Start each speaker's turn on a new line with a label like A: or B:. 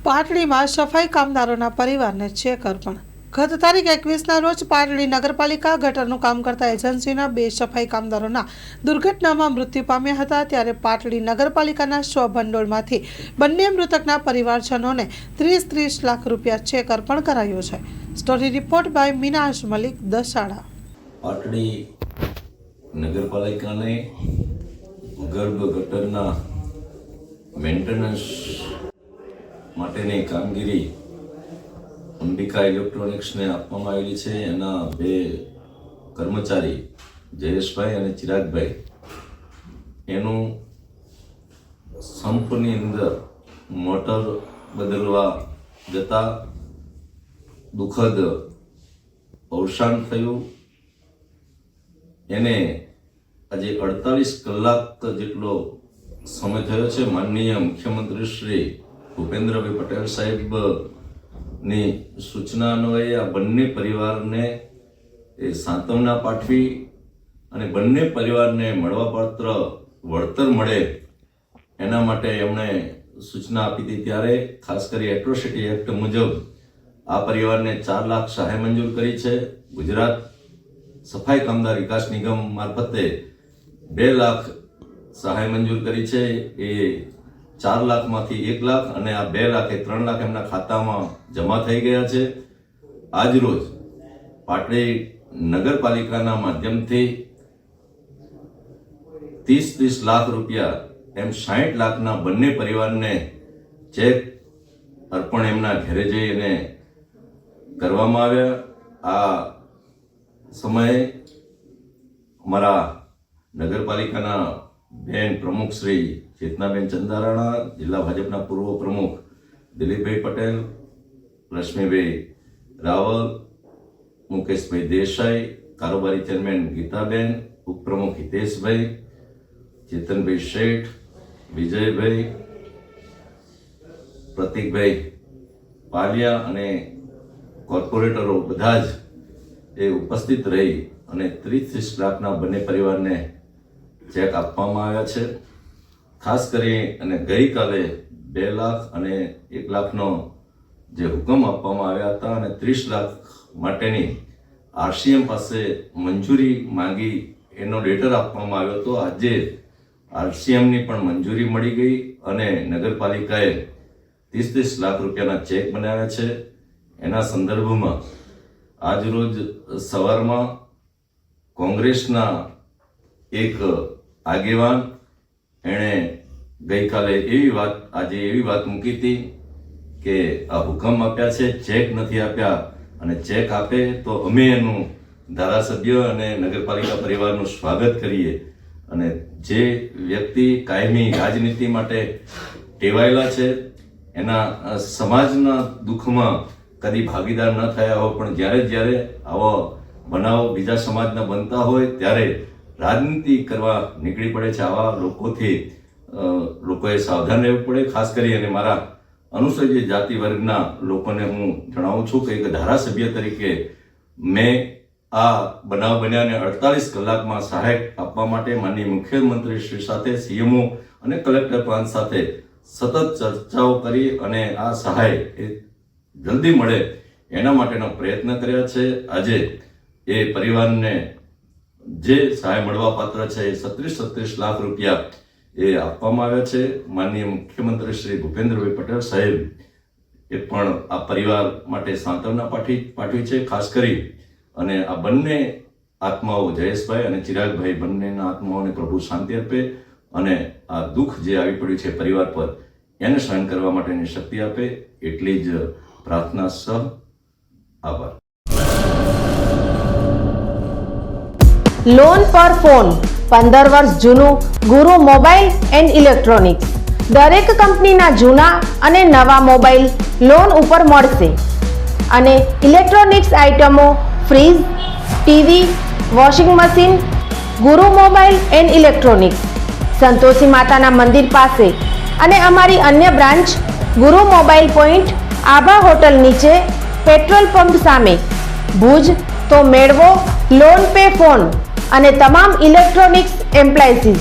A: પાટડીમાં સફાઈ કામદારોના પરિવારને ચેક અર્પણ. ગત તારીખ 21ના રોજ પાટડી નગરપાલિકા ગટરનું કામ કરતા એજન્સીના 2 સફાઈ કામદારોના દુર્ઘટનામાં મૃત્યુ પામ્યા હતા. ત્યારે પાટડી નગરપાલિકાના સ્વભંડોળમાંથી બંને મૃતકના પરિવારજનોને 30 લાખ રૂપિયા ચેક અર્પણ કરાયો છે. Story report by Minaj Malik, Dasada.
B: Patdi નગરપાલિકાને ભૂગર્ભ ગટરના મેન્ટેનન્સ માટેની કામગીરી અંબિકા ઇલેક્ટ્રોનિક્સને આપવામાં આવેલી છે. એના 2 કર્મચારી જયેશભાઈ અને ચિરાગભાઈ એનું સંપની અંદર મોટર બદલવા જતા દુઃખદ અવસાન થયું. એને આજે 48 કલાક જેટલો સમય થયો છે. માનનીય મુખ્યમંત્રી શ્રી ભૂપેન્દ્રભાઈ પટેલ સાહેબની સૂચના અન્વયે આ બંને પરિવારને સાંત્વના પાઠવી અને બંને પરિવારને મળવાપાત્ર વળતર મળે એના માટે એમણે સૂચના આપી હતી. ત્યારે ખાસ કરી એટ્રોસિટી એક્ટ મુજબ આ પરિવારને 4 લાખ સહાય મંજૂર કરી છે. ગુજરાત સફાઈ કામદાર વિકાસ નિગમ મારફતે 2 લાખ સહાય મંજૂર કરી છે. એ 4 લાખમાંથી 1 લાખ અને આ 2 લાખ એ 3 લાખ એમના ખાતામાં જમા થઈ ગયા છે. આજ રોજ પાટડી નગરપાલિકાના માધ્યમથી 30 લાખ રૂપિયા એમ 60 લાખના બંને પરિવારને ચેક અર્પણ એમના ઘરે જઈને કરવામાં આવ્યા. આ સમયે અમારા નગરપાલિકાના બેન પ્રમુખ શ્રી ચેતનાબેન ચંદારાણા, જિલ્લા ભાજપના પૂર્વ પ્રમુખ દિલીપભાઈ પટેલ, રશ્મિભાઈ રાવલ, મુકેશભાઈ દેસાઈ, કારોબારી ચેરમેન ગીતાબેન, ઉપપ્રમુખ હિતેશભાઈ, ચેતનભાઈ શેઠ, વિજયભાઈ, પ્રતિકભાઈ પાલિયા અને કોર્પોરેટરો બધા જ એ ઉપસ્થિત રહી અને 30 લાખના બંને પરિવારને ચેક આપવામાં આવ્યા છે. ખાસ કરી અને ગઈકાલે 2 લાખ અને 1 લાખનો જે હુકમ આપવામાં આવ્યા હતા અને 30 લાખ માટેની RCM પાસે મંજૂરી માંગી એનો લેટર આપવામાં આવ્યો હતો. આજે RCMની પણ મંજૂરી મળી ગઈ અને નગરપાલિકાએ 30 લાખ રૂપિયાના ચેક બનાવ્યા છે. એના સંદર્ભમાં આજ રોજ સવારમાં કોંગ્રેસના એક આગેવાન એણે ગઈકાલે આજે એવી વાત મૂકી હતી કે આ હુકમ આપ્યા છે, ચેક નથી આપ્યા અને ચેક આપે તો અમે એનું ધારાસભ્ય અને નગરપાલિકા પરિવારનું સ્વાગત કરીએ. અને જે વ્યક્તિ કાયમી રાજનીતિ માટે ટેવાયેલા છે, એના સમાજના દુઃખમાં કદી ભાગીદાર ન થયા હોય, પણ જ્યારે આવો બનાવ બીજા સમાજના બનતા હોય ત્યારે રાજનીતિ કરવા નીકળી પડે છે. આવા લોકોએ સાવધાન રહેવું પડે. ખાસ કરી અને મારા અનુસૂચિત જાતિ વર્ગના લોકોને હું જણાવું છું કે એક ધારાસભ્ય તરીકે મેં આ બનાવ બન્યાને 48 કલાકમાં સહાય આપવા માટે માનનીય મુખ્યમંત્રી શ્રી સાથે, CMO અને કલેક્ટર પ્રાંત સાથે સતત ચર્ચાઓ કરી અને આ સહાય એ જલ્દી મળે એના માટેનો પ્રયત્ન કર્યા છે. આજે એ પરિવારને જે સહાય મળવા પાત્ર છે એ 36 લાખ રૂપિયા એ આપવામાં આવ્યા છે. માનનીય મુખ્યમંત્રી શ્રી ભૂપેન્દ્રભાઈ પટેલ સાહેબ એ પણ આ પરિવાર માટે સાંત્વના પાઠવી છે. ખાસ કરી અને આ બંને આત્માઓ જયેશભાઈ અને ચિરાગભાઈ બંનેના આત્માઓને પ્રભુ શાંતિ આપે અને આ દુઃખ જે આવી પડ્યું છે પરિવાર પર એને સહન કરવા માટેની શક્તિ આપે, એટલી જ પ્રાર્થના સહ. આભાર.
C: લોન પર ફોન 15 વર્ષ જૂનું ગુરુ મોબાઈલ એન્ડ ઇલેક્ટ્રોનિક્સ. દરેક કંપનીના જૂના અને નવા મોબાઈલ લોન ઉપર મળશે અને ઇલેક્ટ્રોનિક્સ આઇટમો ફ્રીજ, ટીવી, વોશિંગ મશીન. ગુરુ મોબાઈલ એન્ડ ઇલેક્ટ્રોનિક્સ, સંતોષી માતાના મંદિર પાસે અને અમારી અન્ય બ્રાન્ચ ગુરુ મોબાઈલ પોઈન્ટ, આભા હોટલ નીચે, પેટ્રોલ પંપ સામે, ભુજ. તો મેળવો લોન પે ફોન અને તમામ ઇલેક્ટ્રોનિક્સ એપ્લાયન્સીસ.